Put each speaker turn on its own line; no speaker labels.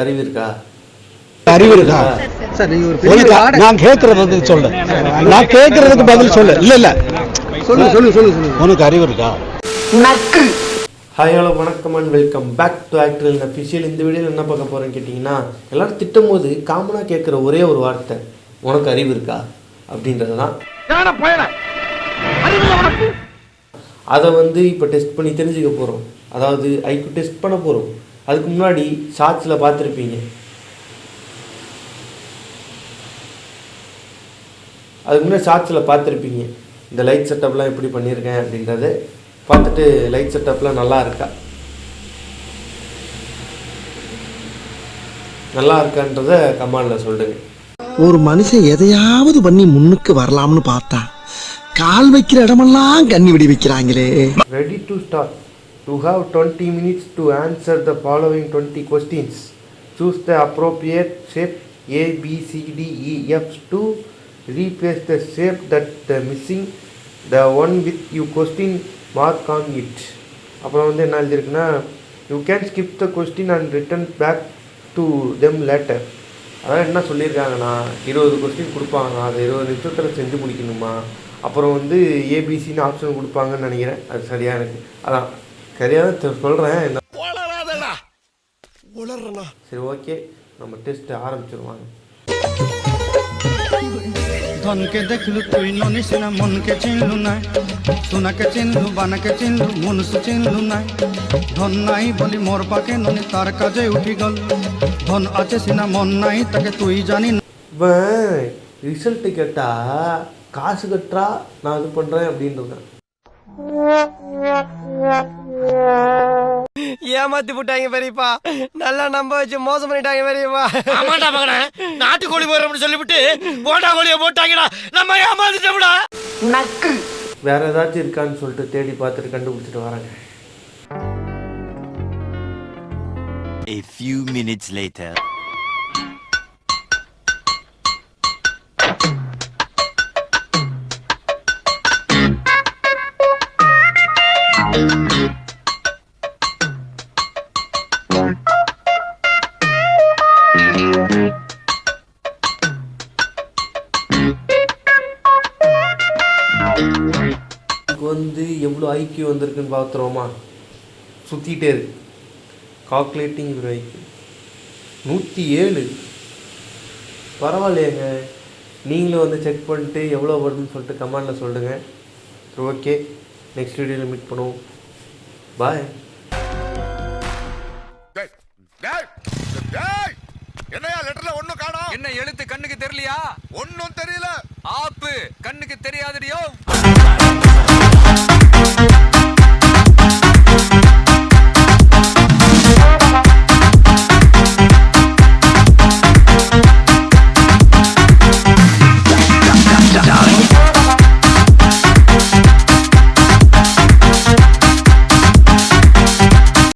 அறிவு இருக்கா?
அறிவு இருக்கா? நான் கேட்கறது சொல்லு. நான் கேட்கறதுக்கு பதில் சொல்லு. இல்ல சொல்லு. உனக்கு அறிவு இருக்கா?
ஹாய் ஹலோ வணக்கம் and welcome back to actor official. இந்த வீடியோவில் என்ன பார்க்க போகிறேன்னு கேட்டிங்கன்னா, எல்லோரும் திட்டும் போது காமனாக கேட்குற ஒரே ஒரு வார்த்தை உனக்கு அறிவு இருக்கா அப்படின்றது தான். அதை இப்போ டெஸ்ட் பண்ணி தெரிஞ்சுக்க போகிறோம். அதாவது ஐக்கு டெஸ்ட் பண்ண போகிறோம். அதுக்கு முன்னாடி ஷார்ட்ஸில் பார்த்துருப்பீங்க. இந்த லைட் செட்டப்லாம் எப்படி பண்ணியிருக்கேன் அப்படின்றத பார்த்துட்டு லைட் செட்டப்லாம் நல்லா இருக்கான்றத கமெண்ட்ல சொல்லுங்க.
ஒரு மனுஷன் எதையாவது பண்ணி முன்னுக்கு வரலாம்னு பார்த்தா கால் வைக்கிற இடமெல்லாம் கண்ணி விடி வைக்கிறாங்களே.
Ready to start. To have 20 minutes to answer the following 20 questions. Choose the appropriate shape A, B, C, D, E, F to replace the shape that missing the one with you question mark on it. அப்புறம் என்ன எழுதிருக்குன்னா, you can skip the question and return back to them later. அதான் என்ன சொல்லியிருக்காங்கன்னா, 20 question கொடுப்பாங்க, அதை 20 நிமிஷத்தில் செஞ்சு முடிக்கணுமா. அப்புறம் ஏபிசின்னு ஆப்ஷன் கொடுப்பாங்கன்னு நினைக்கிறேன். அது சரியாக எனக்கு அதான் சரியாக சொல்கிறேன். சரி, ஓகே, நம்ம டெஸ்ட் ஆரம்பிச்சிருவாங்க.
ধনকে দেখলু তুই ননিস না মনকে চিনলু না, সোনাকে চিনলু বানাকে চিনলু মনুষ চিনলু না। ধন নাই বলি মোর পাকে ননি তার কাজে উঠি গল, ধন আছে সিনা মন নাই তাকে তুই জানি না।
ரிசல்ட்டு கேட்டால் காசு கட்டுறா நான் இது பண்ணுறேன் அப்படின்றேன்.
ஏமாத்தி போட்டாங்க பெரியப்பா, நல்லா நம்ப வச்சு மோசம் பண்ணிட்டாங்க பெரியப்பா. ஆமாடா மகனே, நாட்டுக்கோழி போறோம்னு சொல்லிவிட்டு போண்டா கோழியை போட்டாங்கடா, நம்ம ஏமாத்திட்டோம்டா.
வேற ஏதாச்சும் இருக்கான்னு சொல்லிட்டு தேடி பார்த்துட்டு கண்டுபிடிச்சிட்டு வராங்க.
A few minutes later.
எவ்வளோ ஐக்கியம் வந்திருக்குன்னு பார்த்துருவோமா. சுற்றிக்கிட்டே இருக்கு. கால்குலேட்டிங் ஒரு ஐக்கியம் 107. பரவாயில்லையேங்க. நீங்களும் செக் பண்ணிட்டு எவ்வளோ வருதுன்னு சொல்லிட்டு கமெண்டில் சொல்லுங்கள். சரி, ஓகே, நெக்ஸ்ட் வீடியோவில் மீட் பண்ணுவோம். பாய்.
என்னையா லெட்டர்ல ஒண்ணும் காணோம்?
என்ன எழுத்து கண்ணுக்கு தெரியலையா?
ஒன்னும் தெரியல.
ஆப்பு கண்ணுக்கு தெரியாதடியோ.